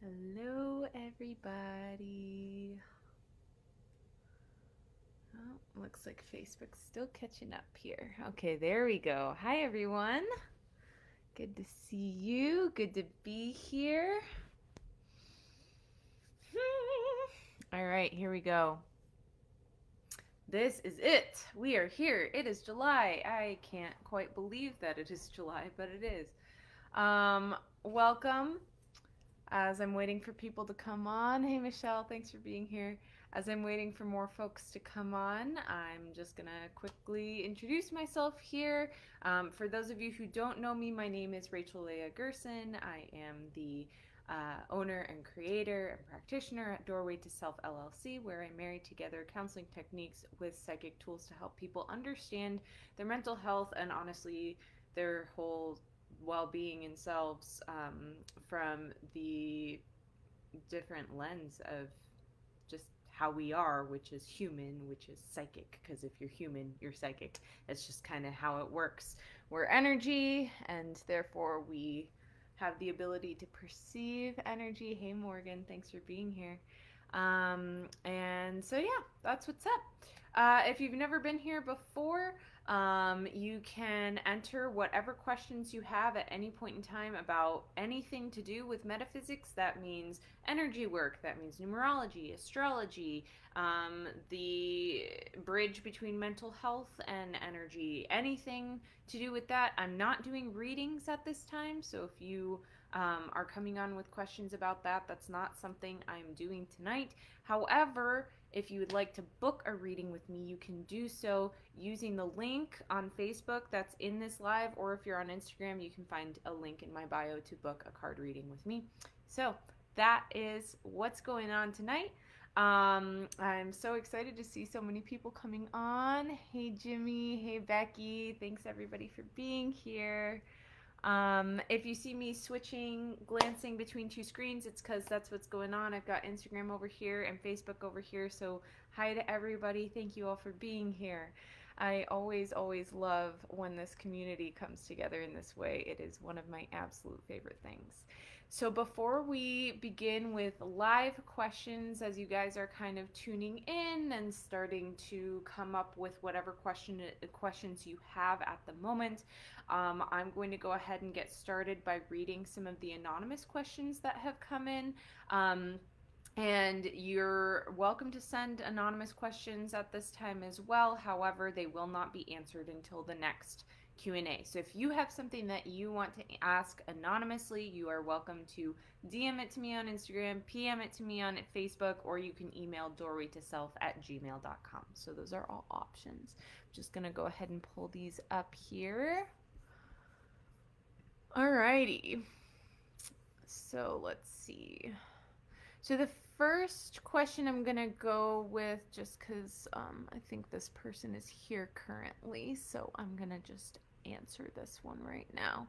Hello, everybody. Oh, looks like Facebook's still catching up here. Okay, there we go. Hi, everyone. Good to see you. Good to be here. All right, here we go. This is it. We are here. It is July. I can't quite believe that it is July, but it is. Welcome. As I'm waiting for people to come on. Hey, Michelle, thanks for being here. As I'm waiting for more folks to come on, I'm just going to quickly introduce myself here. For those of you who don't know me, my name is Rachel Leah Gerson. I am the owner and creator and practitioner at Doorway to Self LLC, where I marry together counseling techniques with psychic tools to help people understand their mental health and honestly their whole well-being in selves from the different lens of just how we are, which is human, which is psychic, because if you're human, you're psychic. That's just kind of how it works. We're energy, and therefore we have the ability to perceive energy. Hey, Morgan, thanks for being here. And so, yeah, that's what's up. If you've never been here before, you can enter whatever questions you have at any point in time about anything to do with metaphysics. That means energy work, that means numerology, astrology, the bridge between mental health and energy, anything to do with that. I'm not doing readings at this time, so if you are coming on with questions about that, that's not something I'm doing tonight. However, if you would like to book a reading with me, you can do so using the link on Facebook that's in this live, or if you're on Instagram, you can find a link in my bio to book a card reading with me. So that is what's going on tonight. I'm so excited to see so many people coming on. Hey, Jimmy. Hey, Becky. Thanks, everybody, for being here. If you see me glancing between two screens, it's because that's what's going on. I've got Instagram over here and Facebook over here, so hi to everybody. Thank you all for being here. I always love when this community comes together in this way. It is one of my absolute favorite things. So before we begin with live questions, as you guys are kind of tuning in and starting to come up with whatever questions you have at the moment, I'm going to go ahead and get started by reading some of the anonymous questions that have come in. And you're welcome to send anonymous questions at this time as well. However, they will not be answered until the next Q&A. So if you have something that you want to ask anonymously, you are welcome to DM it to me on Instagram, PM it to me on Facebook, or you can email doorwaytoself@gmail.com. So those are all options. I'm just going to go ahead and pull these up here. Alrighty. So let's see. So the first question I'm going to go with, just because I think this person is here currently, so I'm going to just answer this one right now.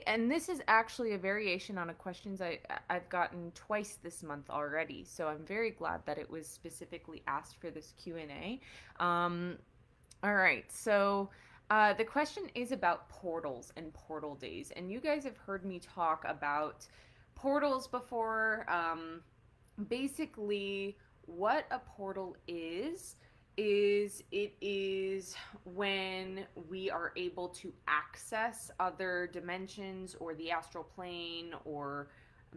And this is actually a variation on a questions I've gotten twice this month already, so I'm very glad that it was specifically asked for this Q&A. All right, so the question is about portals and portal days, and you guys have heard me talk about portals before. Basically, what a portal is it is when we are able to access other dimensions or the astral plane or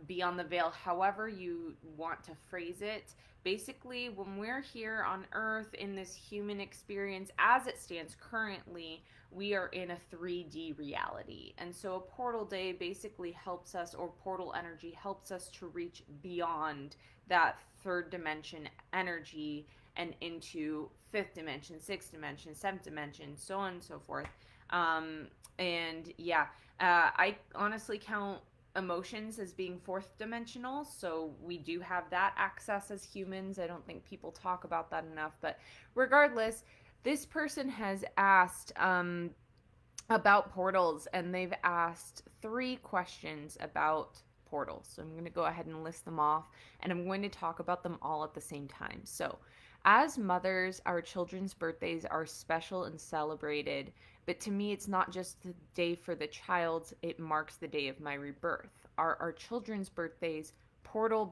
beyond the veil, however you want to phrase it. Basically, when we're here on Earth in this human experience as it stands currently, we are in a 3D reality. And so a portal day basically helps us, or portal energy helps us to reach beyond that third dimension energy and into fifth dimension, sixth dimension, seventh dimension, so on and so forth. And yeah, I honestly count emotions as being fourth dimensional, so we do have that access as humans. I don't think people talk about that enough, but regardless, this person has asked about portals, and they've asked 3 questions about portals. So I'm going to go ahead and list them off, and I'm going to talk about them all at the same time. So As mothers, our children's birthdays are special and celebrated, but to me, it's not just the day for the child, it marks the day of my rebirth. Are our children's birthdays portal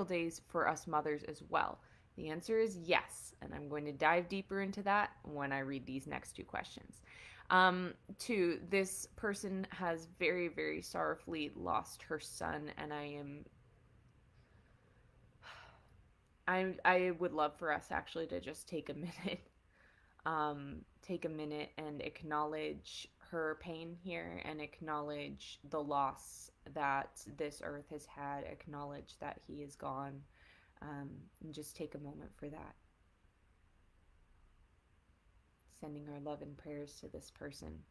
days for us mothers as well? The answer is yes, and I'm going to dive deeper into that when I read these next two questions. Two, this person has very, very sorrowfully lost her son, and I would love for us actually to just take a minute and acknowledge her pain here and acknowledge the loss that this earth has had, acknowledge that he is gone, and just take a moment for that. Sending our love and prayers to this person.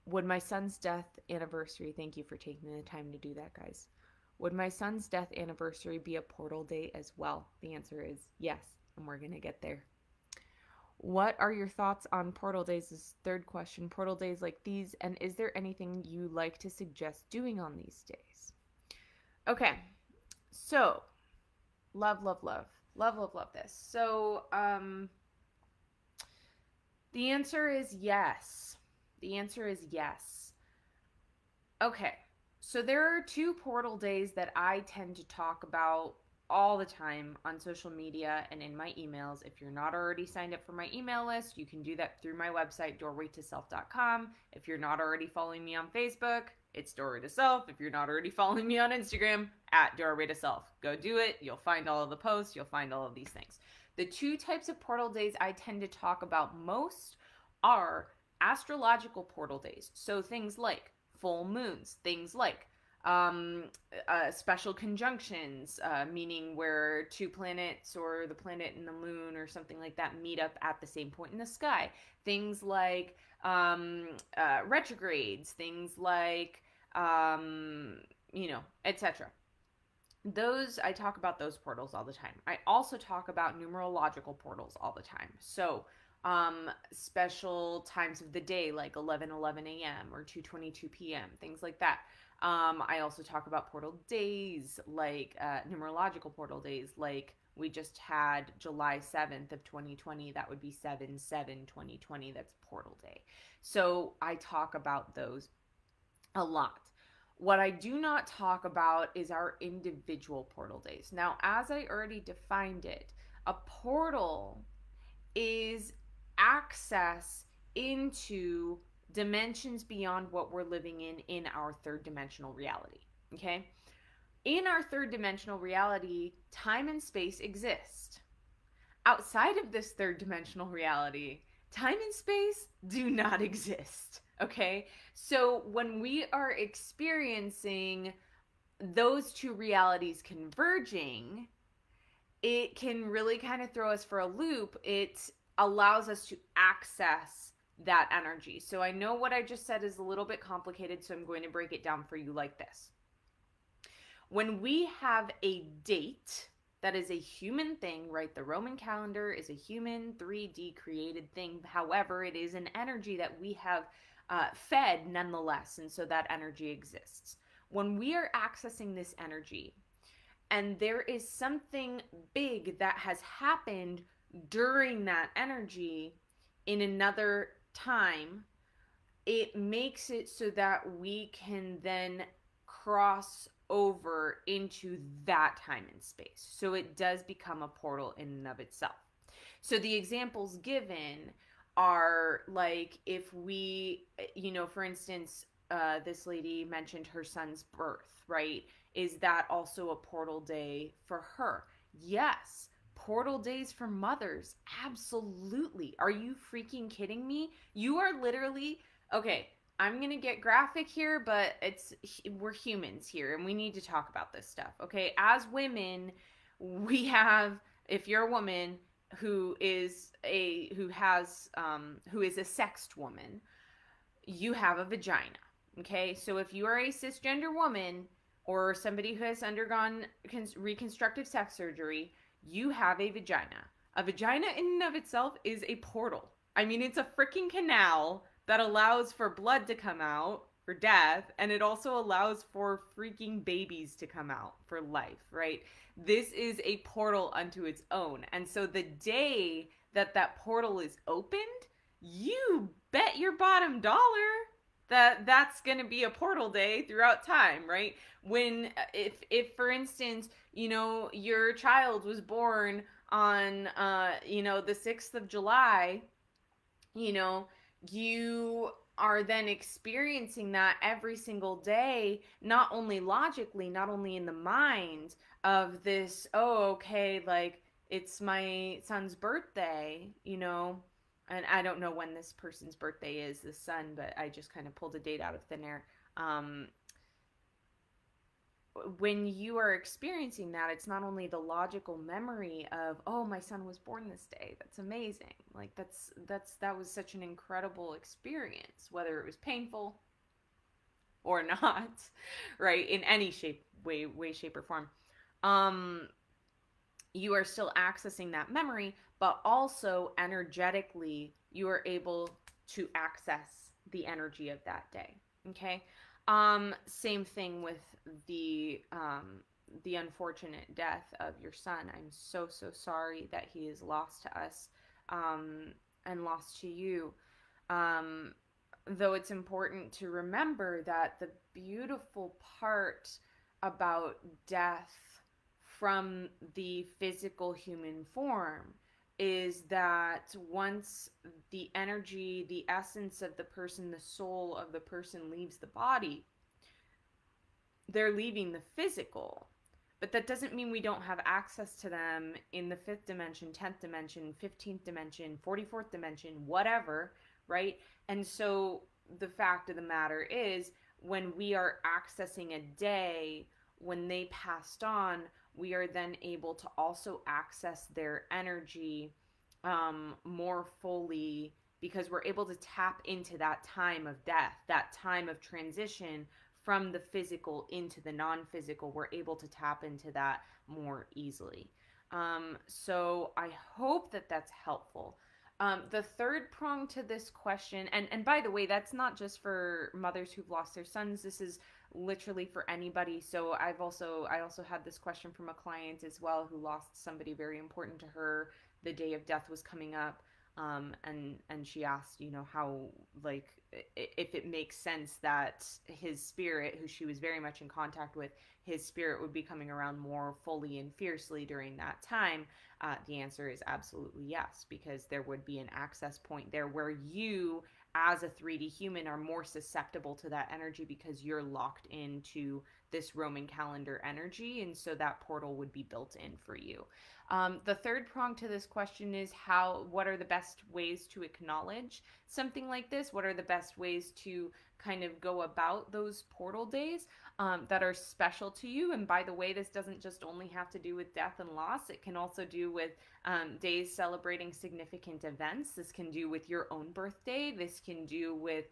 Would my son's death anniversary, thank you for taking the time to do that, guys. Would my son's death anniversary be a portal day as well? The answer is yes, and we're going to get there. What are your thoughts on portal days? This is third question. Portal days like these, and is there anything you like to suggest doing on these days? Okay, so love this. So, the answer is yes. The answer is yes. Okay, so there are two portal days that I tend to talk about all the time on social media and in my emails. If you're not already signed up for my email list, you can do that through my website, doorwaytoself.com. If you're not already following me on Facebook, it's Doorway to Self. If you're not already following me on Instagram, at Doorway to Self. Go do it. You'll find all of the posts. You'll find all of these things. The two types of portal days I tend to talk about most are astrological portal days. So things like full moons, things like special conjunctions, meaning where two planets or the planet and the moon or something like that meet up at the same point in the sky. Things like retrogrades, things like, etc. Those, I talk about those portals all the time. I also talk about numerological portals all the time. So special times of the day like 11:11 a.m. or 2:22 p.m., things like that. I also talk about portal days, like numerological portal days, like we just had July 7th of 2020. That would be 7/7/2020. That's portal day. So I talk about those a lot. What I do not talk about is our individual portal days. Now, as I already defined it, a portal is access into dimensions beyond what we're living in our third dimensional reality. Okay? In our third dimensional reality, time and space exist. Outside of this third dimensional reality, time and space do not exist. Okay? So when we are experiencing those two realities converging, it can really kind of throw us for a loop. It allows us to access that energy. So I know what I just said is a little bit complicated, so I'm going to break it down for you like this. When we have a date that is a human thing, right? The Roman calendar is a human 3D created thing. However, it is an energy that we have fed nonetheless, and so that energy exists. When we are accessing this energy, and there is something big that has happened during that energy in another time, it makes it so that we can then cross over into that time and space. So it does become a portal in and of itself. So the examples given are like if we, for instance, this lady mentioned her son's birth, right? Is that also a portal day for her? Yes. Portal days for mothers. Absolutely. Are you freaking kidding me? You are literally, okay, I'm going to get graphic here, but we're humans here and we need to talk about this stuff. Okay. As women, we have, if you're a woman who is a sexed woman, you have a vagina. Okay. So if you are a cisgender woman or somebody who has undergone reconstructive sex surgery, you have a vagina. A vagina in and of itself is a portal. I mean, it's a freaking canal that allows for blood to come out for death, and it also allows for freaking babies to come out for life, right? This is a portal unto its own. And so the day that that portal is opened, you bet your bottom dollar that that's going to be a portal day throughout time, right? When if for instance, your child was born on the 6th of July, you know, you are then experiencing that every single day, not only logically, not only in the mind of this, oh, okay, like it's my son's birthday, and I don't know when this person's birthday is, this son, but I just kind of pulled a date out of thin air. Um, when you are experiencing that, it's not only the logical memory of, oh, my son was born this day, that's amazing, like that was such an incredible experience, whether it was painful or not, right, in any way, shape, or form. You are still accessing that memory, but also energetically you are able to access the energy of that day. Okay. Same thing with the unfortunate death of your son. I'm so sorry that he is lost to us, and lost to you. Though it's important to remember that the beautiful part about death from the physical human form is that once the energy, the essence of the person, the soul of the person leaves the body, they're leaving the physical. But that doesn't mean we don't have access to them in the 5th dimension, 10th dimension, 15th dimension, 44th dimension, whatever, right? And so the fact of the matter is, when we are accessing a day, when they passed on, we are then able to also access their energy more fully, because we're able to tap into that time of death, that time of transition from the physical into the non-physical. We're able to tap into that more easily. So I hope that that's helpful. The third prong to this question, and by the way, that's not just for mothers who've lost their sons. This is literally for anybody. So I also had this question from a client as well, who lost somebody very important to her. The day of death was coming up, and she asked, how, like, if it makes sense that his spirit, who she was very much in contact with, his spirit would be coming around more fully and fiercely during that time. The answer is absolutely yes, because there would be an access point there where you, as a 3D human, are more susceptible to that energy because you're locked into this Roman calendar energy, and so that portal would be built in for you. The third prong to this question is what are the best ways to acknowledge something like this? What are the best ways to kind of go about those portal days that are special to you? And by the way, this doesn't just only have to do with death and loss. It can also do with days celebrating significant events. This can do with your own birthday. This can do with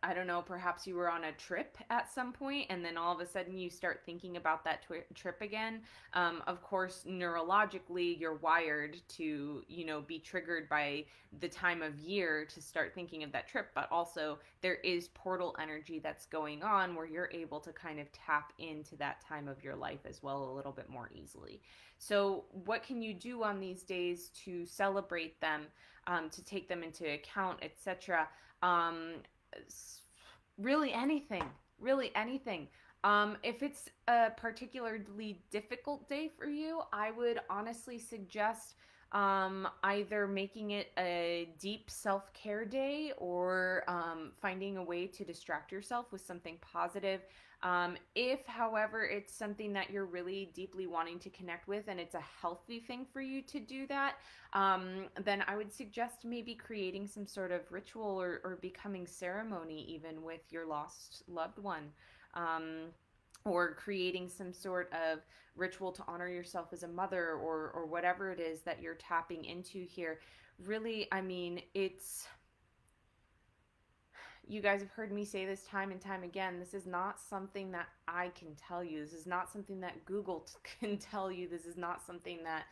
I don't know, perhaps you were on a trip at some point and then all of a sudden you start thinking about that trip again. Of course, neurologically, you're wired to, be triggered by the time of year to start thinking of that trip, but also there is portal energy that's going on where you're able to kind of tap into that time of your life as well a little bit more easily. So what can you do on these days to celebrate them? To take them into account, etc. Really anything. If it's a particularly difficult day for you, I would honestly suggest either making it a deep self-care day or finding a way to distract yourself with something positive. If, however, it's something that you're really deeply wanting to connect with and it's a healthy thing for you to do that, then I would suggest maybe creating some sort of ritual or becoming ceremony even with your lost loved one. Or creating some sort of ritual to honor yourself as a mother or whatever it is that you're tapping into here. Really, I mean, you guys have heard me say this time and time again. This is not something that I can tell you. This is not something that Google can tell you. This is not something that,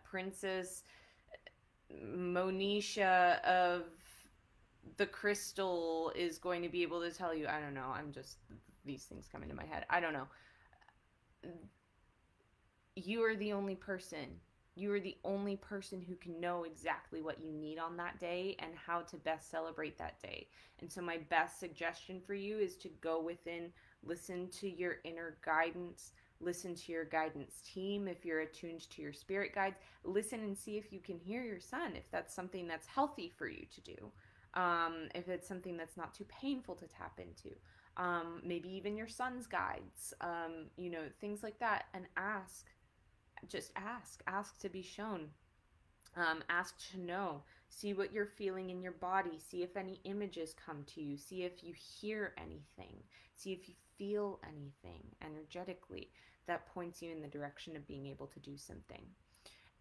Princess Monisha of the crystal is going to be able to tell you, I don't know, these things come into my head. I don't know. You are the only person. You are the only person who can know exactly what you need on that day and how to best celebrate that day. And so my best suggestion for you is to go within, listen to your inner guidance, listen to your guidance team if you're attuned to your spirit guides. Listen and see if you can hear your son, if that's something that's healthy for you to do. If it's something that's not too painful to tap into. Maybe even your son's guides, things like that. And just ask to be shown. Ask to know. See what you're feeling in your body. See if any images come to you. See if you hear anything. See if you feel anything energetically that points you in the direction of being able to do something.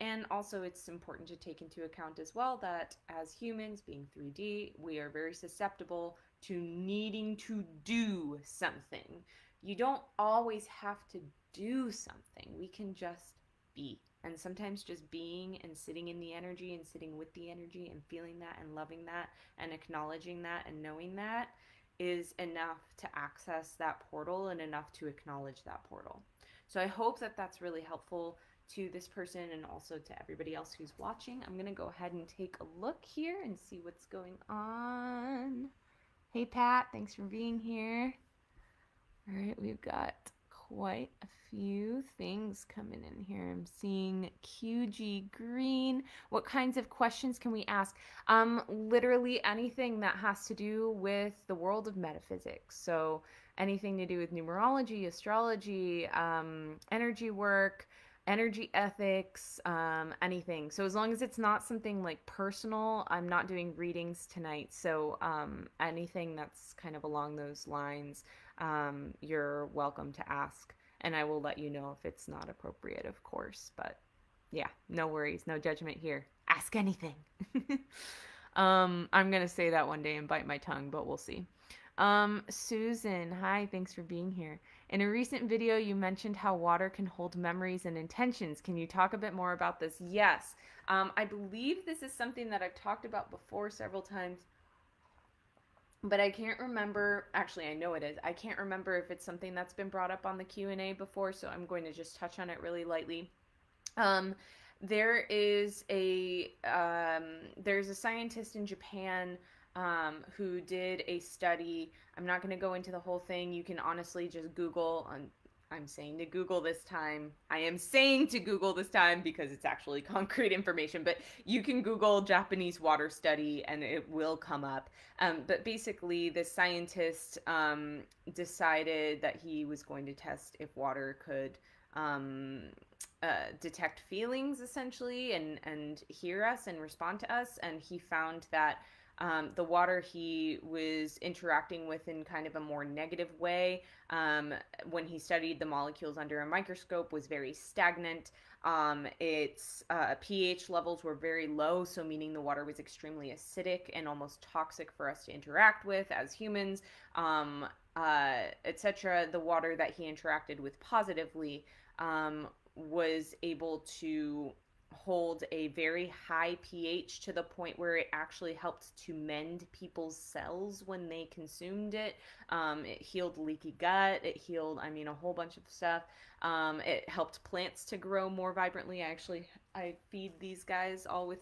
And also it's important to take into account as well that as humans, being 3D, we are very susceptible to needing to do something. You don't always have to do something. We can just be. And sometimes just being and sitting in the energy and sitting with the energy and feeling that and loving that and acknowledging that and knowing that is enough to access that portal and enough to acknowledge that portal. So I hope that that's really helpful to this person and also to everybody else who's watching. I'm going to go ahead and take a look here and see what's going on. Hey Pat, thanks for being here. All right, we've got quite a few things coming in here. I'm seeing QG Green. What kinds of questions can we ask? Literally anything that has to do with the world of metaphysics. So anything to do with numerology, astrology, energy work, energy ethics, anything. So as long as it's not something like personal, I'm not doing readings tonight. So anything that's kind of along those lines, you're welcome to ask. And I will let you know if it's not appropriate, of course. But yeah, no worries, no judgment here. Ask anything. I'm going to say that one day and bite my tongue, but we'll see. Susan, hi, thanks for being here. In a recent video, you mentioned how water can hold memories and intentions. Can you talk a bit more about this? Yes. I believe this is something that I've talked about before several times, but I can't remember. Actually, I know it is. I can't remember if it's something that's been brought up on the Q&A before, so I'm going to just touch on it really lightly. There's a scientist in Japan who did a study. I'm not going to go into the whole thing. You can honestly just Google. I'm saying to Google this time. I am saying to Google this time because it's actually concrete information, but you can Google Japanese water study and it will come up. But basically, the scientist decided that he was going to test if water could detect feelings, essentially, and hear us and respond to us. And he found that the water he was interacting with in kind of a more negative way, when he studied the molecules under a microscope, was very stagnant. Its pH levels were very low, so meaning the water was extremely acidic and almost toxic for us to interact with as humans, etc. The water that he interacted with positively was able to hold a very high pH to the point where it actually helped to mend people's cells when they consumed it. It healed leaky gut. It healed, a whole bunch of stuff. It helped plants to grow more vibrantly. I feed these guys all with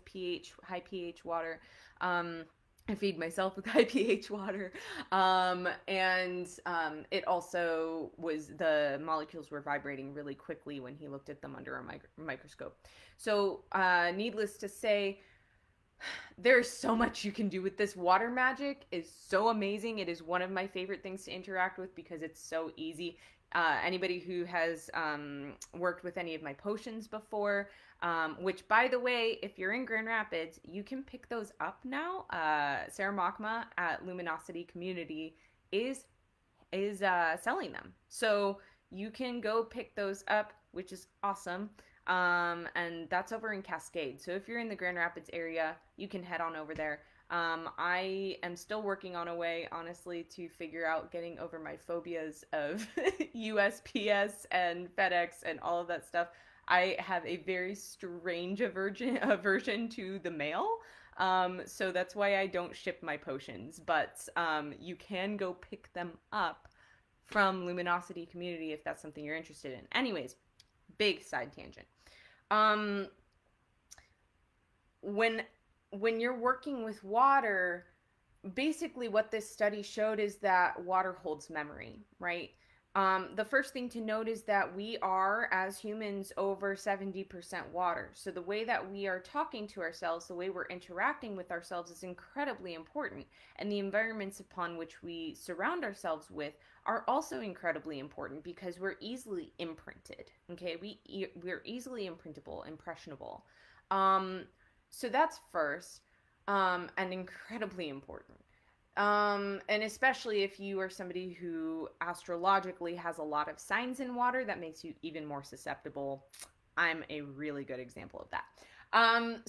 high pH water. I feed myself with high pH water. It also the molecules were vibrating really quickly when he looked at them under a microscope. So, needless to say, there's so much you can do with this. Water magic is so amazing. It is one of my favorite things to interact with because it's so easy. Anybody who has worked with any of my potions before, which, by the way, if you're in Grand Rapids, you can pick those up now. Sarah Machma at Luminosity Community is selling them. So you can go pick those up, which is awesome. And that's over in Cascade. So if you're in the Grand Rapids area, you can head on over there. I am still working on a way, honestly, to figure out getting over my phobias of USPS and FedEx and all of that stuff. I have a very strange aversion to the mail. So that's why I don't ship my potions, but you can go pick them up from Luminosity Community if that's something you're interested in. Anyways, big side tangent. Um, when when you're working with water, basically what this study showed is that water holds memory, right? The first thing to note is that we are, as humans, over 70% water. So the way that we are talking to ourselves, the way we're interacting with ourselves is incredibly important. And the environments upon which we surround ourselves with are also incredibly important because we're easily imprinted. Okay, we're easily imprintable, impressionable. Um, so that's first, and incredibly important. And especially if you are somebody who astrologically has a lot of signs in water, that makes you even more susceptible. I'm a really good example of that.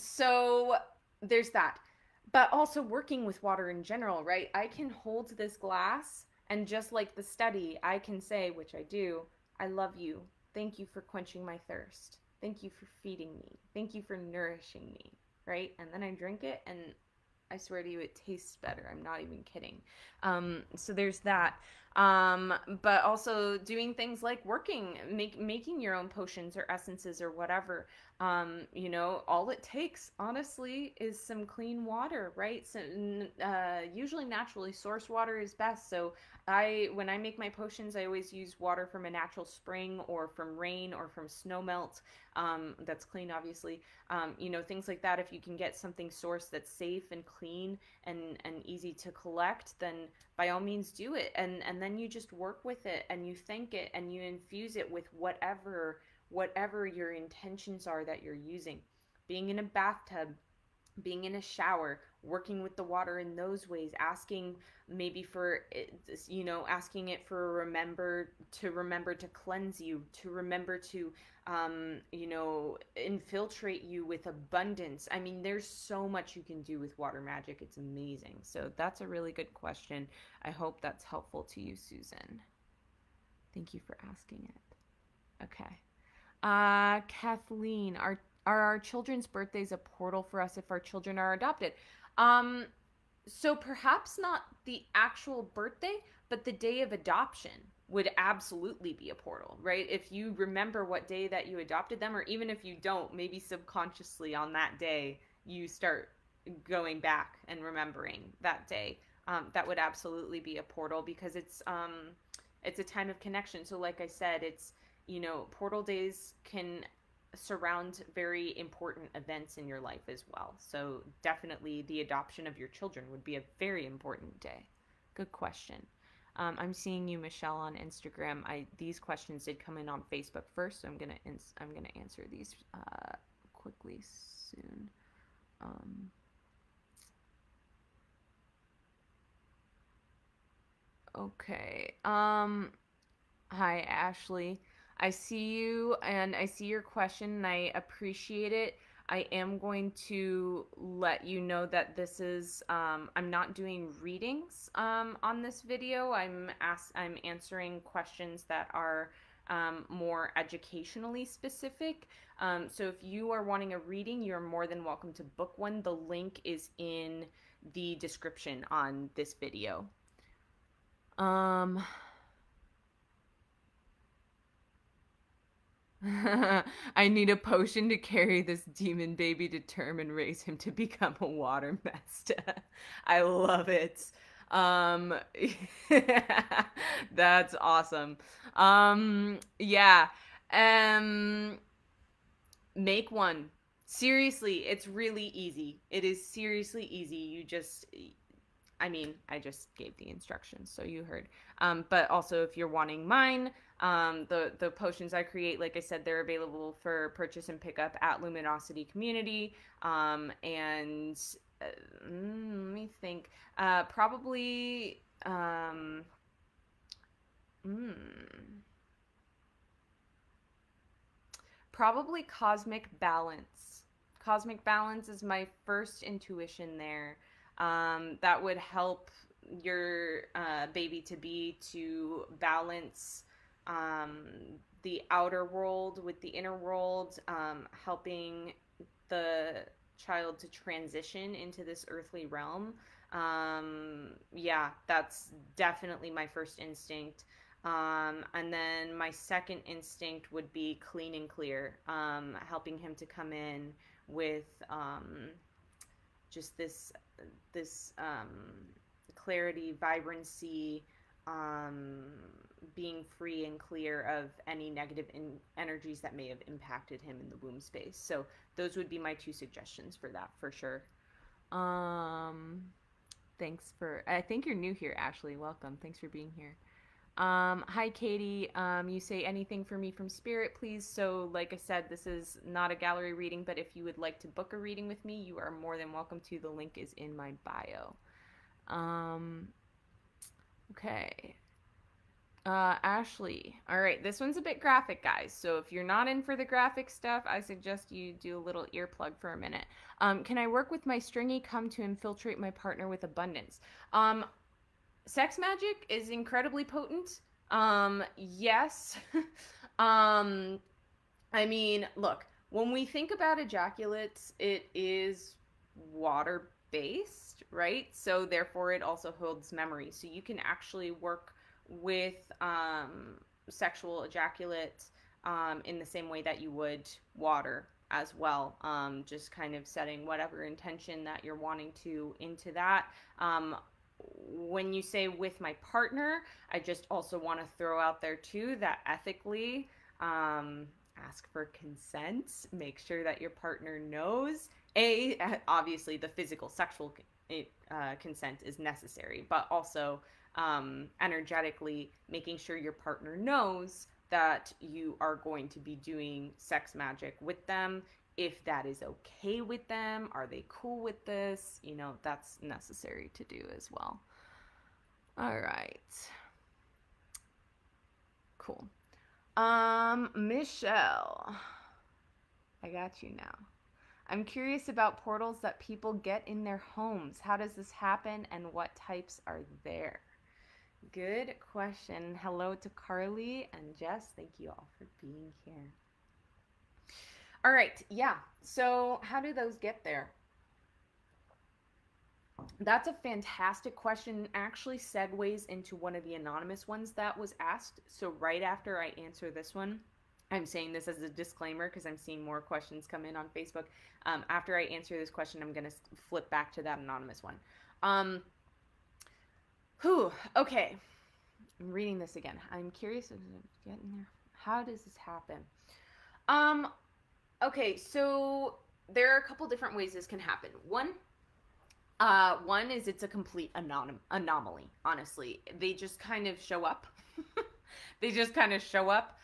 So there's that. But also working with water in general, right? I can hold this glass, and just like the study, I can say, which I do, I love you. Thank you for quenching my thirst. Thank you for feeding me. Thank you for nourishing me, right? And then I drink it, and I swear to you, it tastes better. I'm not even kidding. So there's that. But also doing things like making your own potions or essences or whatever. All it takes, honestly, is some clean water, right? So, usually naturally sourced water is best. So when I make my potions, I always use water from a natural spring or from rain or from snow melt. That's clean, obviously. Things like that. If you can get something sourced that's safe and clean and easy to collect, then by all means do it. And then you just work with it and you thank it and you infuse it with whatever your intentions are that you're using. Being in a bathtub, being in a shower, working with the water in those ways, asking maybe for asking it for remember to cleanse you, to remember to infiltrate you with abundance. I mean, there's so much you can do with water magic. It's amazing. So that's a really good question. I hope that's helpful to you, Susan. Thank you for asking it. Okay. Kathleen, are our children's birthdays a portal for us if our children are adopted? So perhaps not the actual birthday, but the day of adoption would absolutely be a portal, right? If you remember what day that you adopted them, or even if you don't, maybe subconsciously on that day, you start going back and remembering that day. That would absolutely be a portal because it's a time of connection. So like I said, portal days can surround very important events in your life as well. So definitely the adoption of your children would be a very important day. Good question. I'm seeing you, Michelle, on Instagram. These questions did come in on Facebook first, so I'm gonna answer these quickly soon. Okay. Hi, Ashley. I see you and I see your question and I appreciate it. I am going to let you know that this is I'm not doing readings on this video. I'm answering questions that are more educationally specific. So if you are wanting a reading, you're more than welcome to book one. The link is in the description on this video. I need a potion to carry this demon baby to term and raise him to become a water master. I love it. That's awesome. Yeah. Make one. Seriously, it's really easy. It is seriously easy. I just gave the instructions, so you heard. But also, if you're wanting mine, the potions I create, like I said, they're available for purchase and pickup at Luminosity Community. And let me think. Probably. Probably Cosmic Balance. Cosmic Balance is my first intuition there. That would help your baby to balance the outer world with the inner world, helping the child to transition into this earthly realm, yeah, that's definitely my first instinct. And then my second instinct would be clean and clear, helping him to come in with just this clarity, vibrancy, um, being free and clear of any negative energies that may have impacted him in the womb space. So those would be my two suggestions for that, for sure. Thanks for, I think you're new here, Ashley. Welcome. Thanks for being here. Hi, Katie. You say anything for me from Spirit, please. So, like I said, this is not a gallery reading, but if you would like to book a reading with me, you are more than welcome to. The link is in my bio. Okay. Ashley. All right, this one's a bit graphic, guys. So if you're not in for the graphic stuff, I suggest you do a little earplug for a minute. Can I work with my stringy come to infiltrate my partner with abundance? Sex magic is incredibly potent. Yes. I mean, look, when we think about ejaculates, it is water based, right? So therefore it also holds memory. So you can actually work with sexual ejaculate in the same way that you would water as well. Just kind of setting whatever intention that you're wanting to into that. When you say with my partner, I just also want to throw out there too that ethically, ask for consent. Make sure that your partner knows. Obviously the physical sexual consent is necessary, but also energetically making sure your partner knows that you are going to be doing sex magic with them. If that is okay with them, are they cool with this? You know, that's necessary to do as well. All right. Cool. Michelle, I got you now. I'm curious about portals that people get in their homes. How does this happen and what types are there? Good question. Hello to Carly and Jess. Thank you all for being here. All right, yeah. So how do those get there? That's a fantastic question. Actually segues into one of the anonymous ones that was asked. So right after I answer this one, I'm saying this as a disclaimer because I'm seeing more questions come in on Facebook. After I answer this question, I'm going to flip back to that anonymous one. Okay. I'm reading this again. I'm curious of getting there. How does this happen? Okay, so there are a couple different ways this can happen. One is it's a complete anomaly, honestly. They just kind of show up. They just kind of show up.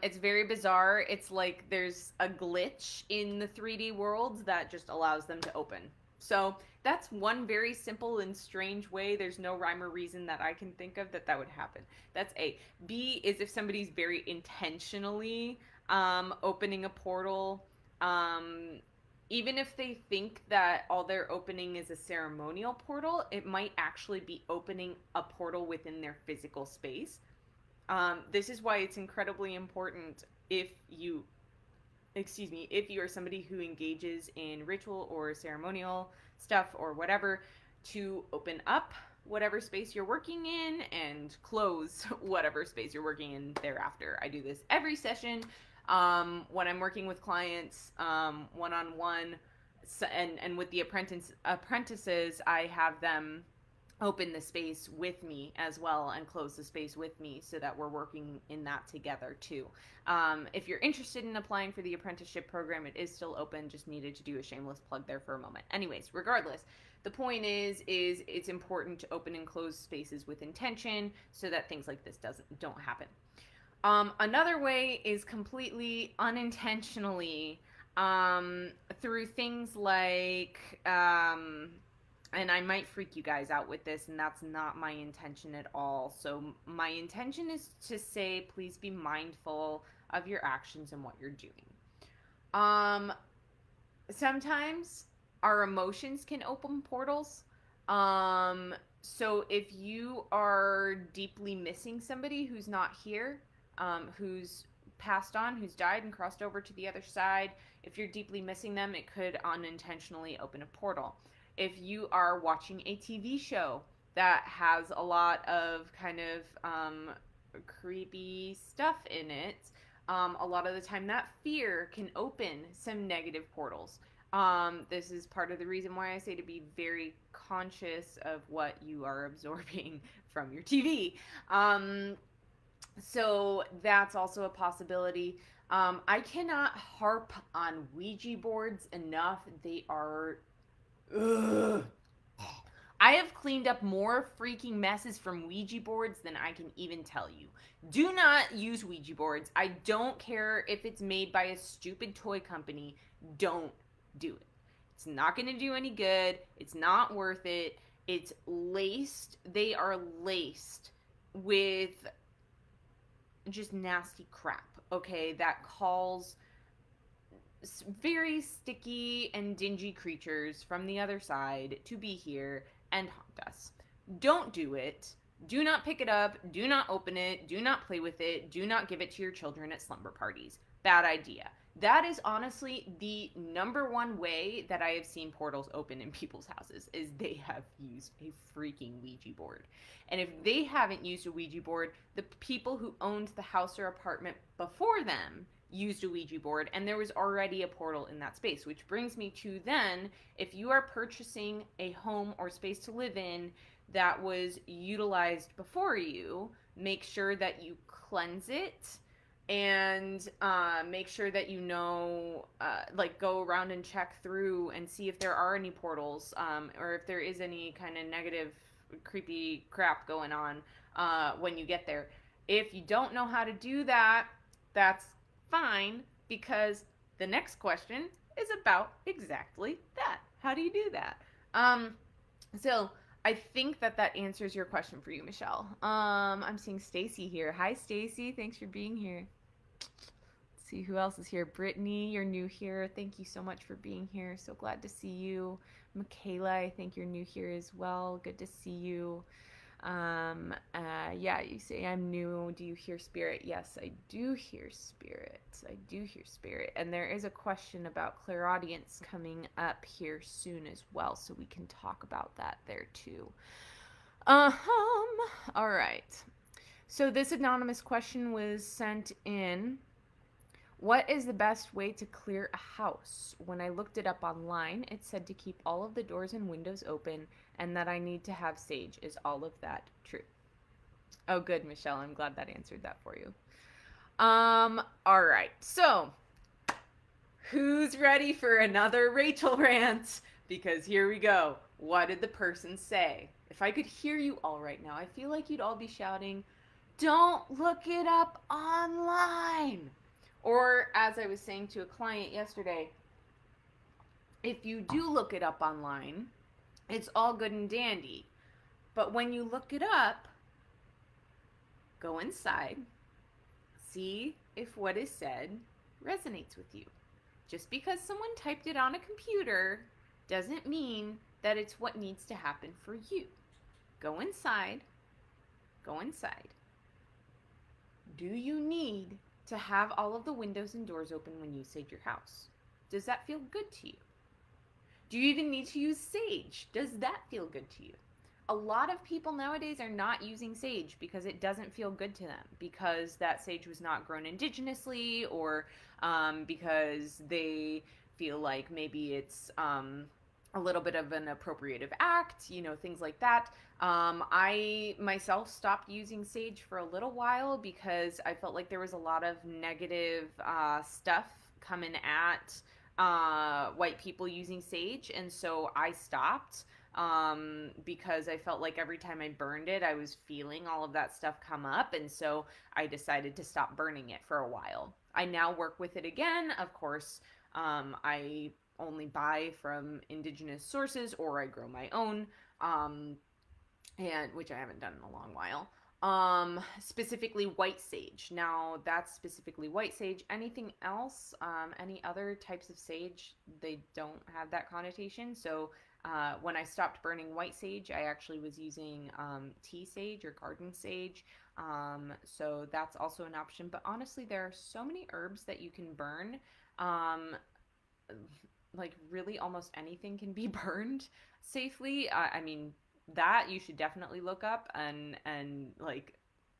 It's very bizarre. It's like there's a glitch in the 3D world that just allows them to open. So that's one very simple and strange way. There's no rhyme or reason that I can think of that would happen. That's A. B is if somebody's very intentionally opening a portal, even if they think that all they're opening is a ceremonial portal, it might actually be opening a portal within their physical space. This is why it's incredibly important if you are somebody who engages in ritual or ceremonial stuff or whatever, to open up whatever space you're working in and close whatever space you're working in thereafter. I do this every session when I'm working with clients one-on-one, and with the apprentices, I have them open the space with me as well and close the space with me so that we're working in that together too. If you're interested in applying for the apprenticeship program, it is still open. Just needed to do a shameless plug there for a moment. Anyways, regardless, the point is it's important to open and close spaces with intention so that things like this don't happen. Another way is completely unintentionally, through things like, and I might freak you guys out with this, and that's not my intention at all. So my intention is to say, please be mindful of your actions and what you're doing. Sometimes our emotions can open portals. So if you are deeply missing somebody who's not here, who's passed on, who's died and crossed over to the other side, If you're deeply missing them, it could unintentionally open a portal. If you are watching a TV show that has a lot of kind of creepy stuff in it, a lot of the time that fear can open some negative portals. This is part of the reason why I say to be very conscious of what you are absorbing from your TV. So that's also a possibility. I cannot harp on Ouija boards enough. They are. Ugh. I have cleaned up more freaking messes from Ouija boards than I can even tell you. Do not use Ouija boards. I don't care if it's made by a stupid toy company. Don't do it. It's not going to do any good. It's not worth it. It's laced. They are laced with just nasty crap, okay, that calls very sticky and dingy creatures from the other side to be here and haunt us. Don't do it. Do not pick it up. Do not open it. Do not play with it. Do not give it to your children at slumber parties. Bad idea. That is honestly the number one way that I have seen portals open in people's houses, is they have used a freaking Ouija board. And if they haven't used a Ouija board, the people who owned the house or apartment before them used a Ouija board, and there was already a portal in that space. Which brings me to then, if you are purchasing a home or space to live in that was utilized before you, make sure that you cleanse it, and make sure that you know, like, go around and check through and see if there are any portals, or if there is any kind of negative, creepy crap going on when you get there. If you don't know how to do that, that's fine, because the next question is about exactly that. How do you do that? So I think that answers your question for you, Michelle. I'm seeing Stacy here. Hi, Stacy. Thanks for being here. Let's see who else is here. Brittany, you're new here. Thank you so much for being here. So glad to see you. Michaela, I think you're new here as well. Good to see you. Yeah, you say I'm new. Do you hear spirit? Yes, I do hear spirit. I do hear spirit. And there is a question about clairaudience coming up here soon as well, so we can talk about that there too. All right. So this anonymous question was sent in. What is the best way to clear a house? When I looked it up online, it said to keep all of the doors and windows open and that I need to have sage. Is all of that true? Oh, good, Michelle. I'm glad that answered that for you. All right. So, who's ready for another Rachel rant? Because here we go. What did the person say? If I could hear you all right now, I feel like you'd all be shouting, "Don't look it up online." Or, as I was saying to a client yesterday, if you do look it up online, it's all good and dandy. But when you look it up, go inside, see if what is said resonates with you. Just because someone typed it on a computer doesn't mean that it's what needs to happen for you. Go inside. Go inside. Do you need to have all of the windows and doors open when you sage your house? Does that feel good to you? Do you even need to use sage? Does that feel good to you? A lot of people nowadays are not using sage because it doesn't feel good to them, because that sage was not grown indigenously, or because they feel like maybe it's a little bit of an appropriative act, you know, things like that. I myself stopped using sage for a little while because I felt like there was a lot of negative stuff coming at white people using sage, and so I stopped because I felt like every time I burned it, I was feeling all of that stuff come up, and so I decided to stop burning it for a while. I now work with it again. Of course, I only buy from indigenous sources, or I grow my own, and which I haven't done in a long while. Specifically white sage. Now that's specifically white sage. Anything else, any other types of sage, they don't have that connotation. So when I stopped burning white sage, I actually was using tea sage or garden sage. So that's also an option. But honestly, there are so many herbs that you can burn. like really almost anything can be burned safely. I mean, that you should definitely look up, and like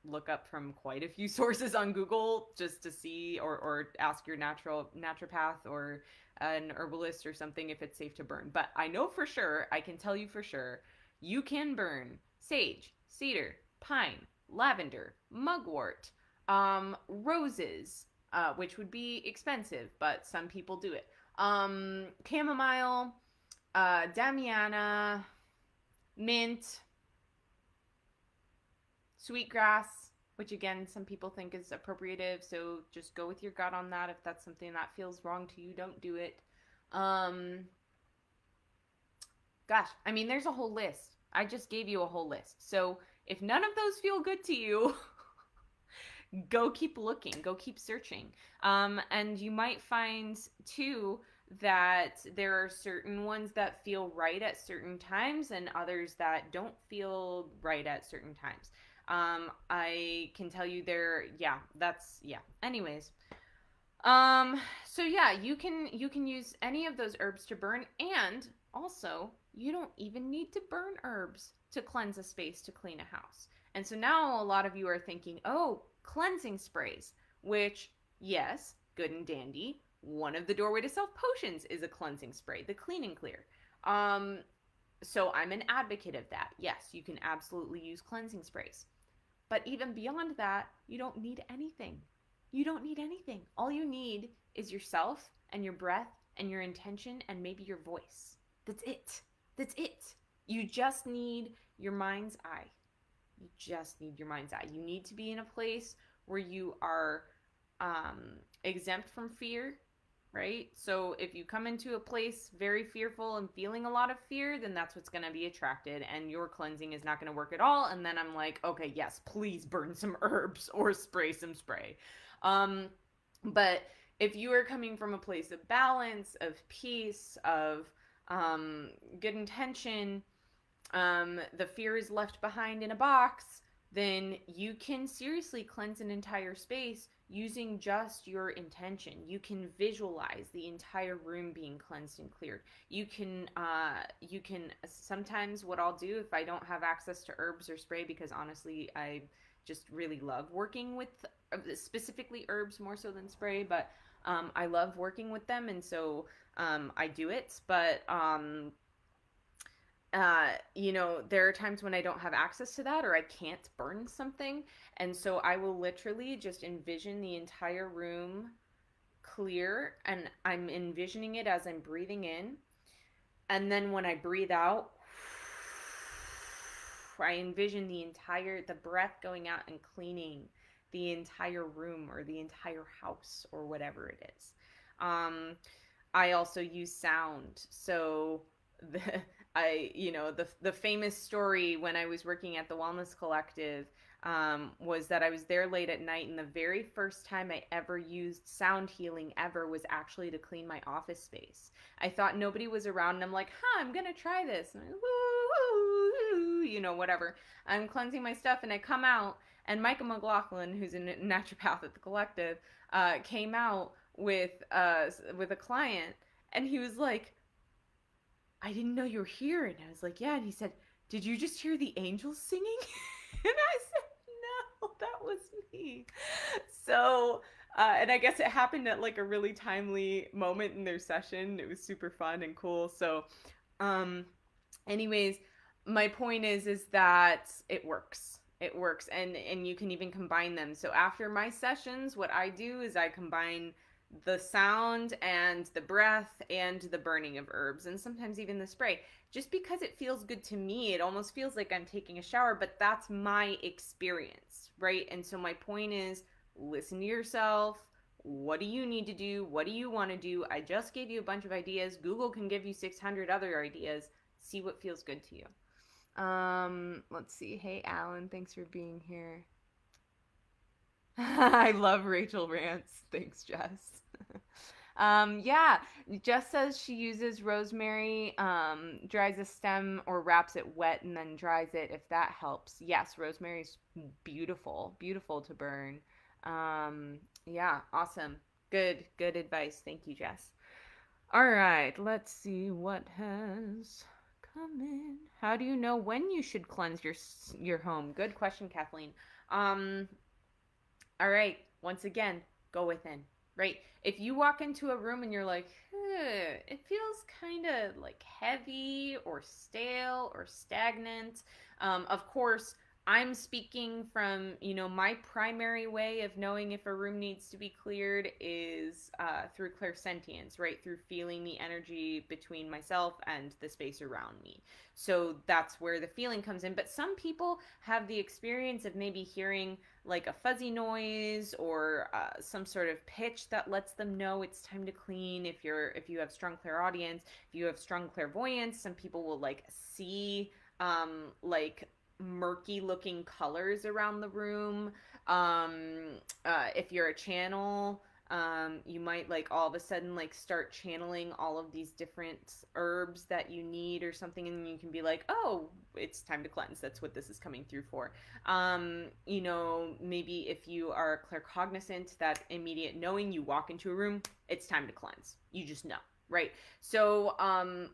look up from quite a few sources on Google just to see, or ask your naturopath or an herbalist or something if it's safe to burn. But I know for sure, I can tell you for sure, you can burn sage, cedar, pine, lavender, mugwort, roses, which would be expensive, but some people do it. Chamomile, damiana, mint, sweetgrass, which again, some people think is appropriative, so just go with your gut on that. If that's something that feels wrong to you, don't do it. Gosh, I mean, there's a whole list. I just gave you a whole list. So if none of those feel good to you, go keep looking, go keep searching. And you might find too that there are certain ones that feel right at certain times and others that don't feel right at certain times. I can tell you anyways. So yeah, you can use any of those herbs to burn, and also you don't even need to burn herbs to cleanse a space, to clean a house. And so now a lot of you are thinking, oh, cleansing sprays, which, yes, good and dandy. One of the Doorway to Self potions is a cleansing spray, the Clean and Clear. So I'm an advocate of that. Yes, you can absolutely use cleansing sprays. But even beyond that, you don't need anything. You don't need anything. All you need is yourself and your breath and your intention and maybe your voice. That's it. That's it. You just need your mind's eye. You just need your mind's eye. You need to be in a place where you are exempt from fear, right? So if you come into a place very fearful and feeling a lot of fear, then that's what's going to be attracted, and your cleansing is not going to work at all. And then I'm like, okay, yes, please burn some herbs or spray some spray. But if you are coming from a place of balance, of peace, of good intention, the fear is left behind in a box, then you can seriously cleanse an entire space using just your intention. You can visualize the entire room being cleansed and cleared. You can sometimes what I'll do if I don't have access to herbs or spray, because honestly I just really love working with specifically herbs more so than spray, but I love working with them, and so I do it. But there are times when I don't have access to that, or I can't burn something, and so I will literally just envision the entire room clear, and I'm envisioning it as I'm breathing in, and then when I breathe out, I envision the breath going out and cleaning the entire room or the entire house or whatever it is. I also use sound. So the famous story when I was working at the Wellness Collective was that I was there late at night, and the very first time I ever used sound healing ever was actually to clean my office space. I thought nobody was around, and I'm like, I'm gonna try this. And whatever. I'm cleansing my stuff, and I come out, and Micah McLaughlin, who's a naturopath at the Collective, came out with a client, and he was like, I didn't know you were here. And I was like, yeah. And he said, did you just hear the angels singing? And I said, no, that was me. So, and I guess it happened at like a really timely moment in their session. It was super fun and cool. So, anyways, my point is that it works. It works. And you can even combine them. So after my sessions, what I do is I combine the sound and the breath and the burning of herbs, and sometimes even the spray, just because it feels good to me. It almost feels like I'm taking a shower, but that's my experience, right? And so my point is, listen to yourself. What do you need to do? What do you want to do? I just gave you a bunch of ideas. Google can give you 600 other ideas. See what feels good to you. Let's see. Hey, Alan, thanks for being here. I love Rachel Rants. Thanks, Jess. Yeah, Jess says she uses rosemary, dries a stem or wraps it wet and then dries it, if that helps. Yes, rosemary's beautiful to burn. Yeah, awesome. Good advice. Thank you, Jess. All right, let's see what has come in. How do you know when you should cleanse your home? Good question, Kathleen. Um, all right, once again, go within. Right? If you walk into a room and you're like, it feels kind of like heavy or stale or stagnant. Of course, I'm speaking from, my primary way of knowing if a room needs to be cleared is through clairsentience, right? Through feeling the energy between myself and the space around me. So that's where the feeling comes in. But some people have the experience of maybe hearing like a fuzzy noise or some sort of pitch that lets them know it's time to clean. If you have strong clairaudience, if you have strong clairvoyance, some people will like see like murky looking colors around the room. If you're a channel, you might like all of a sudden like start channeling all of these different herbs that you need or something, and you can be like, oh, it's time to cleanse. That's what this is coming through for. Maybe if you are claircognizant, that immediate knowing, you walk into a room, it's time to cleanse. You just know, right? So,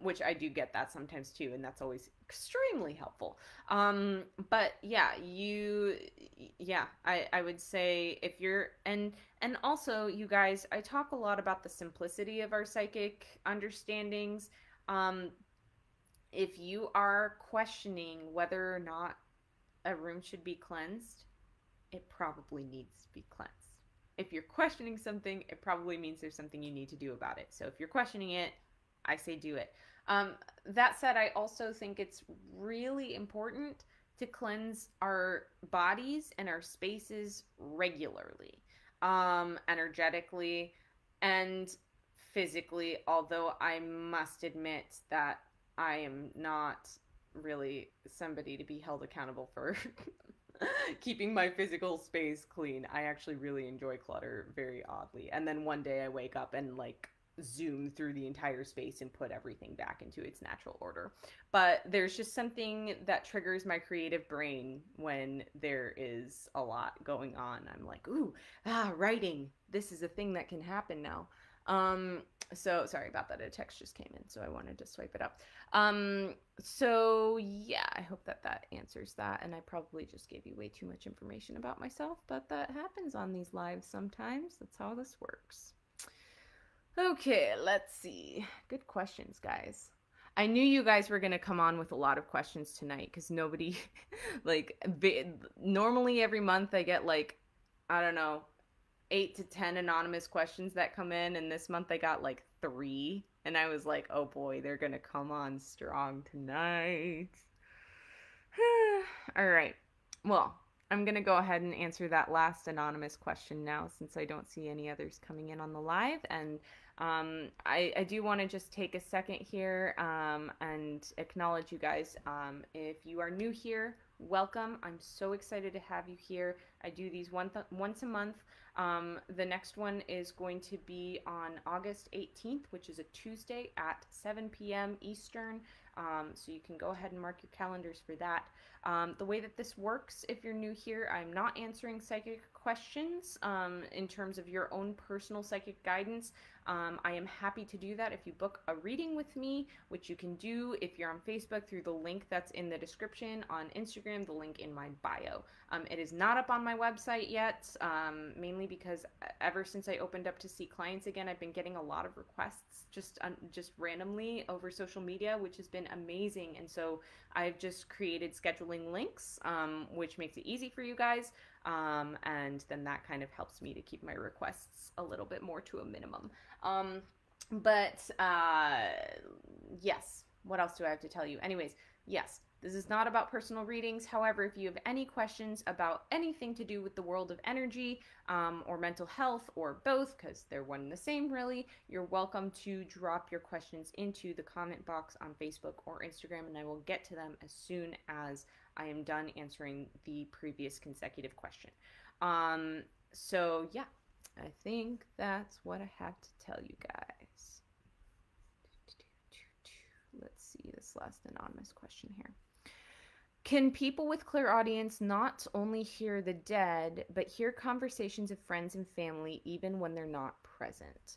which I do get that sometimes too, and that's always extremely helpful. But yeah, I would say if you're, and also, you guys, I talk a lot about the simplicity of our psychic understandings. Um, if you are questioning whether or not a room should be cleansed, it probably needs to be cleansed. If you're questioning something, it probably means there's something you need to do about it. So if you're questioning it, I say do it. That said, I also think it's really important to cleanse our bodies and our spaces regularly, energetically and physically, although I must admit that I am not really somebody to be held accountable for keeping my physical space clean. I actually really enjoy clutter very oddly. And then one day I wake up and like zoom through the entire space and put everything back into its natural order. But there's just something that triggers my creative brain when there is a lot going on. I'm like, ooh, writing. This is a thing that can happen now. Um, so sorry about that. A text just came in, so I wanted to swipe it up. So yeah, I hope that answers that. And I probably just gave you way too much information about myself, but that happens on these lives sometimes. That's how this works. Okay, let's see. Good questions, guys. I knew you guys were going to come on with a lot of questions tonight because nobody, like, normally every month I get like, I don't know, 8 to 10 anonymous questions that come in, and this month I got like 3, and I was like, oh boy, they're gonna come on strong tonight. All right, well, I'm gonna go ahead and answer that last anonymous question now, since I don't see any others coming in on the live. And I do want to just take a second here and acknowledge you guys. If you are new here, welcome. I'm so excited to have you here. I do these once a month. The next one is going to be on August 18th, which is a Tuesday at 7 p.m. Eastern. So you can go ahead and mark your calendars for that. The way that this works, if you're new here, I'm not answering psychic questions in terms of your own personal psychic guidance. I am happy to do that if you book a reading with me, which you can do if you're on Facebook through the link that's in the description, on Instagram, the link in my bio. It is not up on my website yet, mainly because ever since I opened up to see clients again, I've been getting a lot of requests just randomly over social media, which has been amazing. And so I've just created scheduling links, which makes it easy for you guys. And then that kind of helps me to keep my requests a little bit more to a minimum. But yes, what else do I have to tell you? Anyways, yes, this is not about personal readings. However, if you have any questions about anything to do with the world of energy or mental health or both, because they're one and the same really, you're welcome to drop your questions into the comment box on Facebook or Instagram, and I will get to them as soon as I am done answering the previous consecutive question. So yeah, I think that's what I have to tell you guys. Let's see this last anonymous question here. Can people with clairaudience not only hear the dead, but hear conversations of friends and family even when they're not present? present.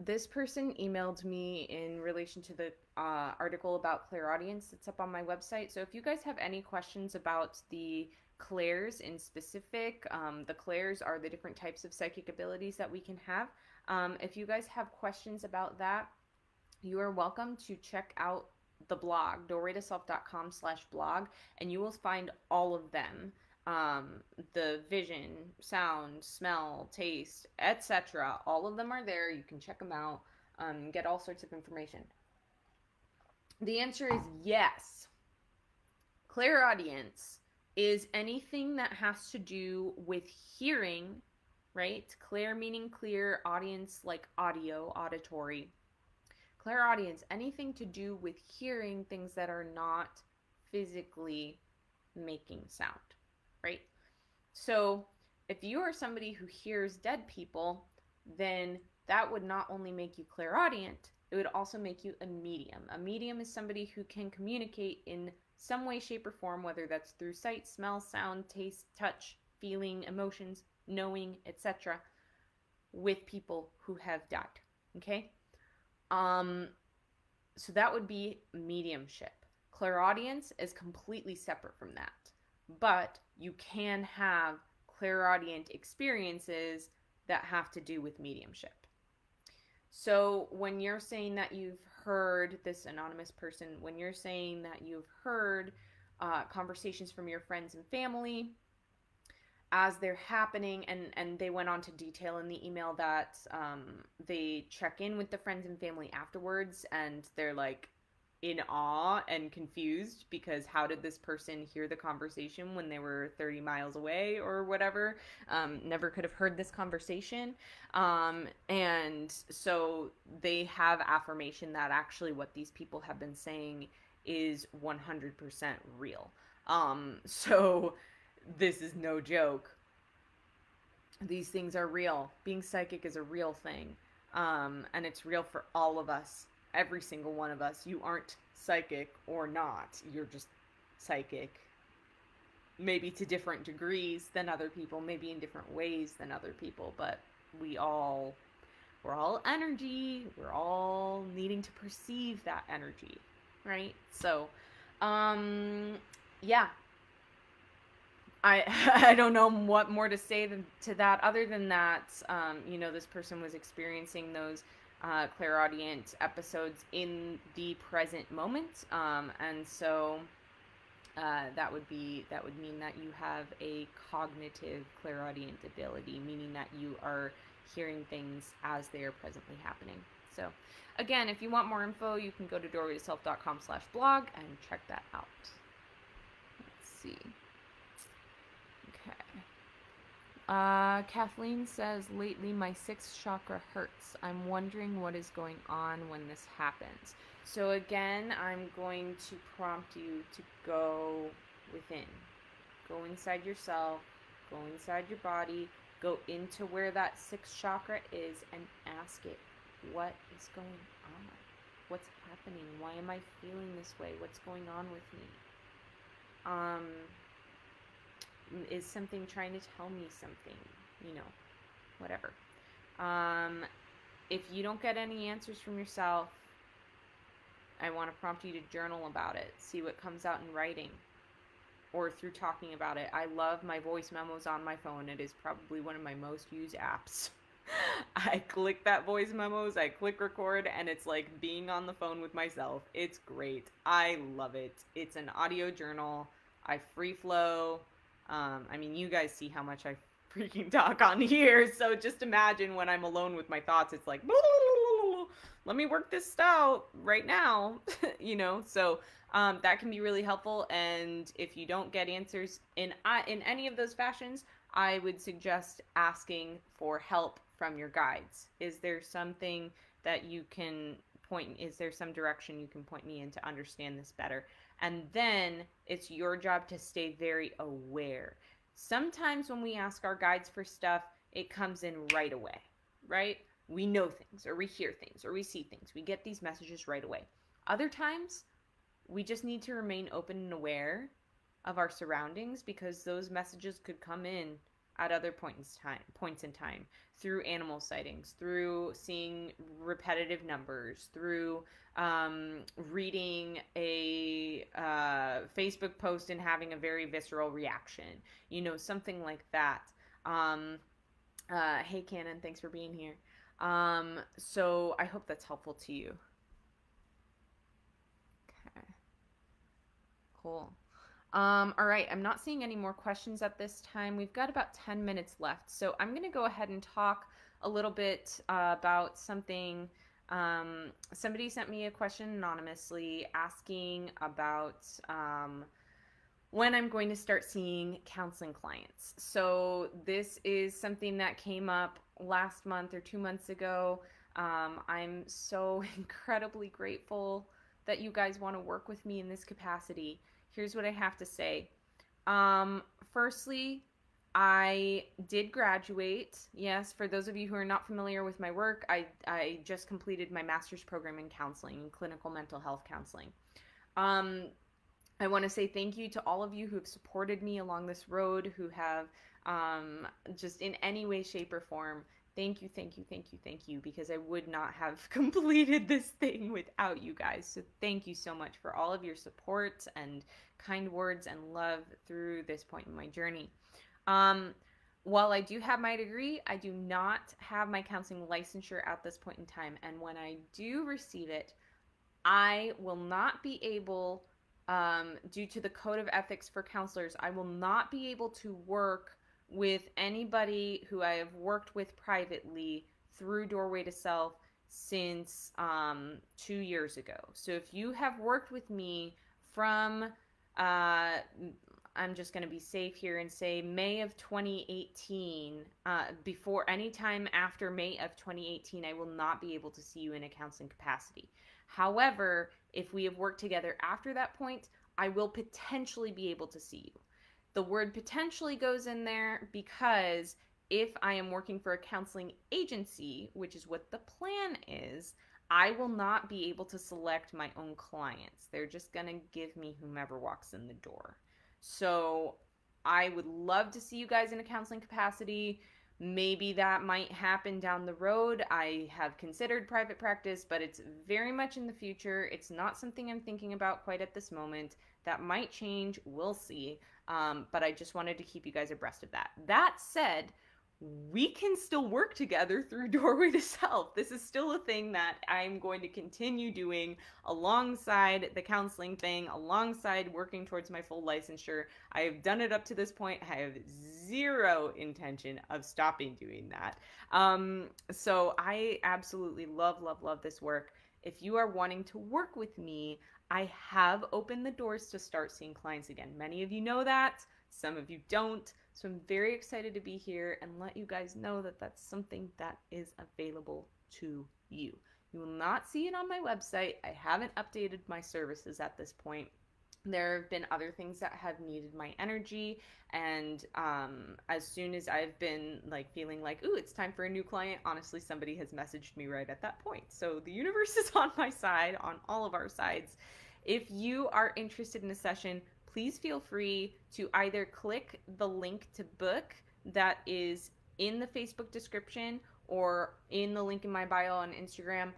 This person emailed me in relation to the article about clairaudience that's up on my website. So if you guys have any questions about the clairs in specific, the clairs are the different types of psychic abilities that we can have. If you guys have questions about that, you are welcome to check out the blog, doorwaytoself.com/blog, and you will find all of them. The vision, sound, smell, taste, etc. All of them are there. You can check them out, get all sorts of information. The answer is yes. Clairaudience is anything that has to do with hearing, right? Clair meaning clear, audience like audio, auditory. Clairaudience, anything to do with hearing things that are not physically making sound, right? So if you are somebody who hears dead people, then that would not only make you clairaudient, it would also make you a medium. A medium is somebody who can communicate in some way, shape, or form, whether that's through sight, smell, sound, taste, touch, feeling, emotions, knowing, etc., with people who have died, okay? So that would be mediumship. Clairaudience is completely separate from that. But you can have clairaudient experiences that have to do with mediumship. So when you're saying that you've heard, this anonymous person, when you're saying that you've heard conversations from your friends and family as they're happening, and they went on to detail in the email that they check in with the friends and family afterwards, and they're like in awe and confused because how did this person hear the conversation when they were 30 miles away or whatever, never could have heard this conversation, and so they have affirmation that actually what these people have been saying is 100% real. So this is no joke. These things are real. Being psychic is a real thing. And it's real for all of us. Every single one of us. You aren't psychic or not. You're just psychic. Maybe to different degrees than other people. Maybe in different ways than other people. But we're all energy. We're all needing to perceive that energy. Right? So, yeah. I don't know what more to say to that other than that, this person was experiencing those clairaudient episodes in the present moment, and so that would mean that you have a cognitive clairaudient ability, meaning that you are hearing things as they are presently happening. So again, if you want more info, you can go to doorwaytoself.com/blog and check that out. Let's see. Kathleen says, lately my sixth chakra hurts. I'm wondering what is going on when this happens. So again, I'm going to prompt you to go within. Go inside yourself. Go inside your body. Go into where that sixth chakra is and ask it, what is going on? What's happening? Why am I feeling this way? What's going on with me? Is something trying to tell me something, whatever. If you don't get any answers from yourself, I want to prompt you to journal about it. See what comes out in writing or through talking about it. I love my voice memos on my phone. It is probably one of my most used apps. I click that voice memos, I click record, and it's like being on the phone with myself. It's great. I love it. It's an audio journal. I free flow. You guys see how much I freaking talk on here, so just imagine when I'm alone with my thoughts, it's like, let me work this out right now, so that can be really helpful. And if you don't get answers in any of those fashions, I would suggest asking for help from your guides. Is there something that you can is there some direction you can point me in to understand this better? And then it's your job to stay very aware. Sometimes when we ask our guides for stuff, it comes in right away, right? We know things, or we hear things, or we see things. We get these messages right away. Other times, we just need to remain open and aware of our surroundings, because those messages could come in at other points in time, through animal sightings, through seeing repetitive numbers, through reading a Facebook post and having a very visceral reaction, something like that. Hey, Cannon, thanks for being here. So I hope that's helpful to you. Okay. Cool. All right, I'm not seeing any more questions at this time. We've got about 10 minutes left. So I'm going to go ahead and talk a little bit about something. Somebody sent me a question anonymously asking about when I'm going to start seeing counseling clients. So this is something that came up last month or 2 months ago. I'm so incredibly grateful that you guys want to work with me in this capacity. Here's what I have to say. Firstly, I did graduate. Yes, for those of you who are not familiar with my work, I just completed my master's program in counseling, in clinical mental health counseling. I want to say thank you to all of you who have supported me along this road, who have just in any way, shape, or form. Thank you, thank you, thank you, thank you, because I would not have completed this thing without you guys. So thank you so much for all of your support and kind words and love through this point in my journey. While I do have my degree, I do not have my counseling licensure at this point in time. And when I do receive it, I will not be able, due to the code of ethics for counselors, I will not be able to work with anybody who I have worked with privately through Doorway to Self since 2 years ago. So if you have worked with me from, I'm just going to be safe here and say May of 2018, before any time after May of 2018, I will not be able to see you in a counseling capacity. However, if we have worked together after that point, I will potentially be able to see you. The word potentially goes in there because if I am working for a counseling agency, which is what the plan is, I will not be able to select my own clients. They're just going to give me whomever walks in the door. So I would love to see you guys in a counseling capacity. Maybe that might happen down the road. I have considered private practice, but it's very much in the future. It's not something I'm thinking about quite at this moment. That might change. We'll see. But I just wanted to keep you guys abreast of that. That said, we can still work together through Doorway to Self. This is still a thing that I'm going to continue doing alongside the counseling thing, alongside working towards my full licensure. I have done it up to this point. I have zero intention of stopping doing that. So I absolutely love, love, love this work. If you are wanting to work with me, I have opened the doors to start seeing clients again. Many of you know that. Some of you don't. So I'm very excited to be here and let you guys know that that's something that is available to you. You will not see it on my website. I haven't updated my services at this point. There have been other things that have needed my energy, and as soon as I've been feeling like, ooh, it's time for a new client, honestly, somebody has messaged me right at that point. So the universe is on my side, on all of our sides. If you are interested in a session, please feel free to either click the link to book that is in the Facebook description or in the link in my bio on Instagram.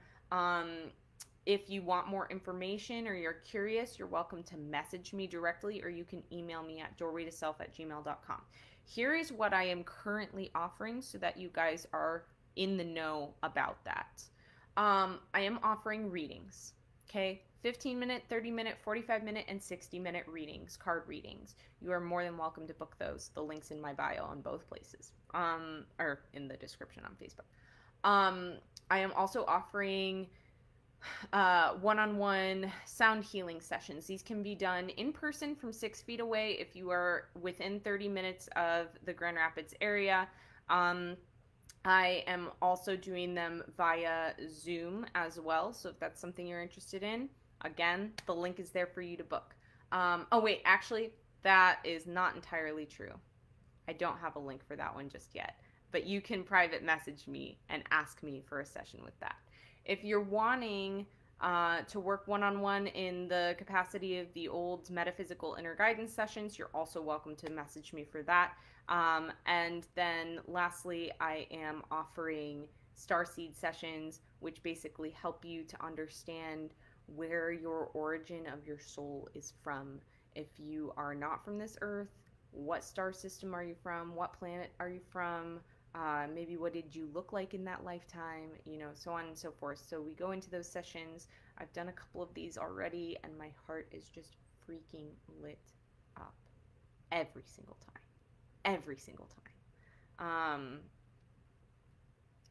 If you want more information or you're curious, you're welcome to message me directly, or you can email me at doorwaytoself@gmail.com. Here is what I am currently offering so that you guys are in the know about that. I am offering readings, okay? 15-minute, 30-minute, 45-minute, and 60-minute readings, card readings. You are more than welcome to book those. The link's in my bio on both places, or in the description on Facebook. I am also offering one-on-one sound healing sessions. These can be done in person from 6 feet away if you are within 30 minutes of the Grand Rapids area. I am also doing them via Zoom as well, so if that's something you're interested in, again, the link is there for you to book. Oh wait, actually, that is not entirely true. I don't have a link for that one just yet, but you can private message me and ask me for a session with that. If you're wanting to work one-on-one in the capacity of the old metaphysical inner guidance sessions, you're also welcome to message me for that. And then lastly, I am offering starseed sessions, which basically help you to understand where your origin of your soul is from. If you are not from this earth, what star system are you from? What planet are you from? Maybe what did you look like in that lifetime? You know, so on and so forth. So we go into those sessions. I've done a couple of these already, and my heart is just freaking lit up every single time. Every single time.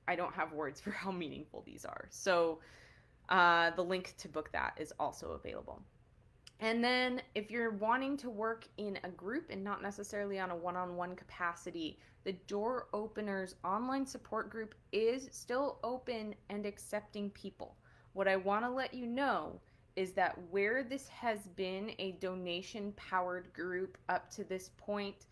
I don't have words for how meaningful these are. So the link to book that is also available. And then if you're wanting to work in a group and not necessarily on a one-on-one capacity, the Door Openers online support group is still open and accepting people. What I want to let you know is that where this has been a donation-powered group up to this point,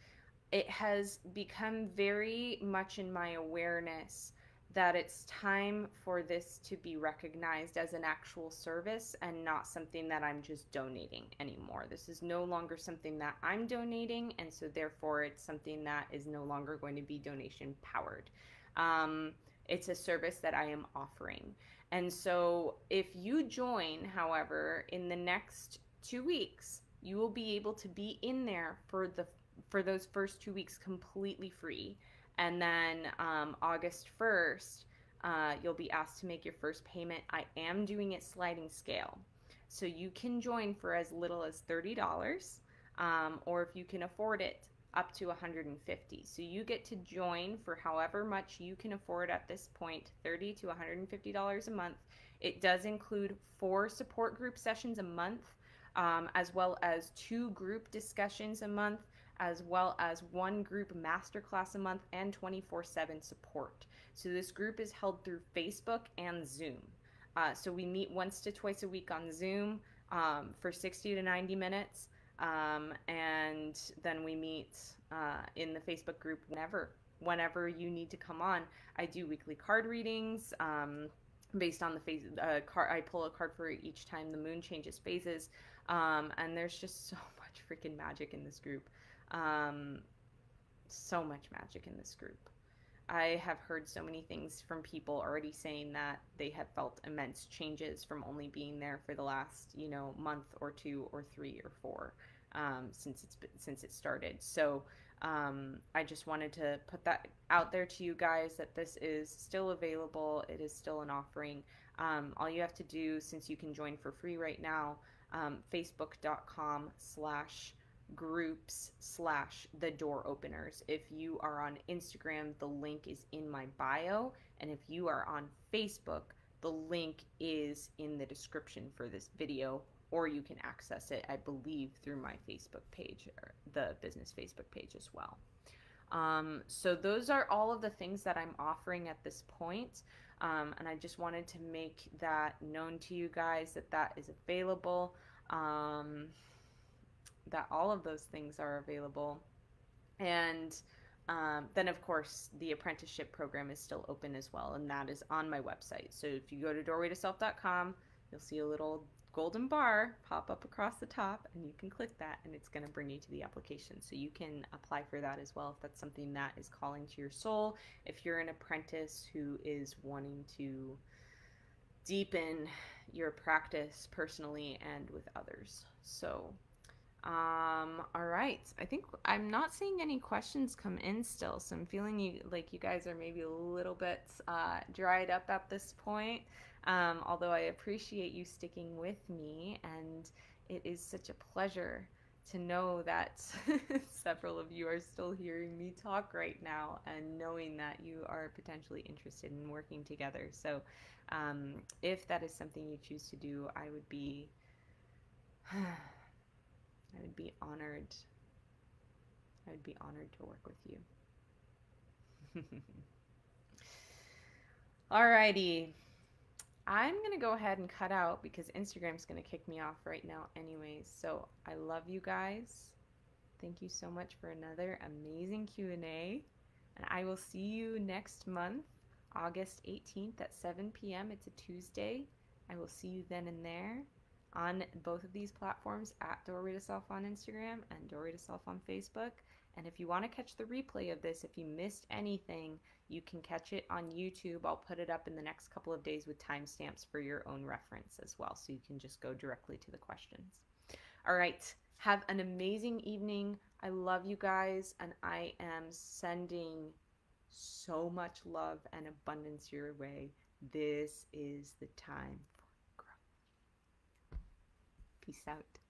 it has become very much in my awareness that it's time for this to be recognized as an actual service and not something that I'm just donating anymore. This is no longer something that I'm donating, and so therefore it's something that is no longer going to be donation powered. It's a service that I am offering. And so if you join, however, in the next 2 weeks, you will be able to be in there for those first 2 weeks completely free. And then August 1st, you'll be asked to make your first payment. I am doing it sliding scale. So you can join for as little as $30, or if you can afford it, up to $150. So you get to join for however much you can afford at this point, $30 to $150 a month. It does include 4 support group sessions a month, as well as 2 group discussions a month, as well as 1 group masterclass a month, and 24/7 support. So this group is held through Facebook and Zoom. So we meet once to twice a week on Zoom for 60 to 90 minutes. And then we meet in the Facebook group whenever you need to come on. I do weekly card readings based on the card. I pull a card for each time the moon changes phases. And there's just so much freaking magic in this group. So much magic in this group. I have heard so many things from people already saying that they have felt immense changes from only being there for the last, month or 2 or 3 or 4 since it started. So I just wanted to put that out there to you guys that this is still available. It is still an offering. All you have to do, since you can join for free right now, facebook.com/groups/the door openers. If you are on Instagram, the link is in my bio, and if you are on Facebook, the link is in the description for this video, or you can access it, I believe, through my Facebook page, or the business Facebook page as well. So those are all of the things that I'm offering at this point. And I just wanted to make that known to you guys that is available, that all of those things are available. And then, of course, the apprenticeship program is still open as well, and that is on my website. So if you go to doorwaytoself.com, you'll see a little golden bar pop up across the top, and you can click that, and it's going to bring you to the application. So you can apply for that as well if that's something that is calling to your soul, if you're an apprentice who is wanting to deepen your practice personally and with others. So all right, I think I'm not seeing any questions come in still, so I'm feeling you guys are maybe a little bit dried up at this point. Although I appreciate you sticking with me, and it is such a pleasure to know that several of you are still hearing me talk right now, and knowing that you are potentially interested in working together. So if that is something you choose to do, I would be honored. I would be honored to work with you. Alrighty. I'm going to go ahead and cut out because Instagram's going to kick me off right now anyways. So I love you guys. Thank you so much for another amazing Q&A. And I will see you next month, August 18th at 7 p.m. It's a Tuesday. I will see you then and there on both of these platforms, at Doorway to Self on Instagram and Doorway to Self on Facebook. And if you want to catch the replay of this, if you missed anything, you can catch it on YouTube. I'll put it up in the next couple of days with timestamps for your own reference as well, so you can just go directly to the questions. All right, have an amazing evening. I love you guys, and I am sending so much love and abundance your way. This is the time for growth. Peace out.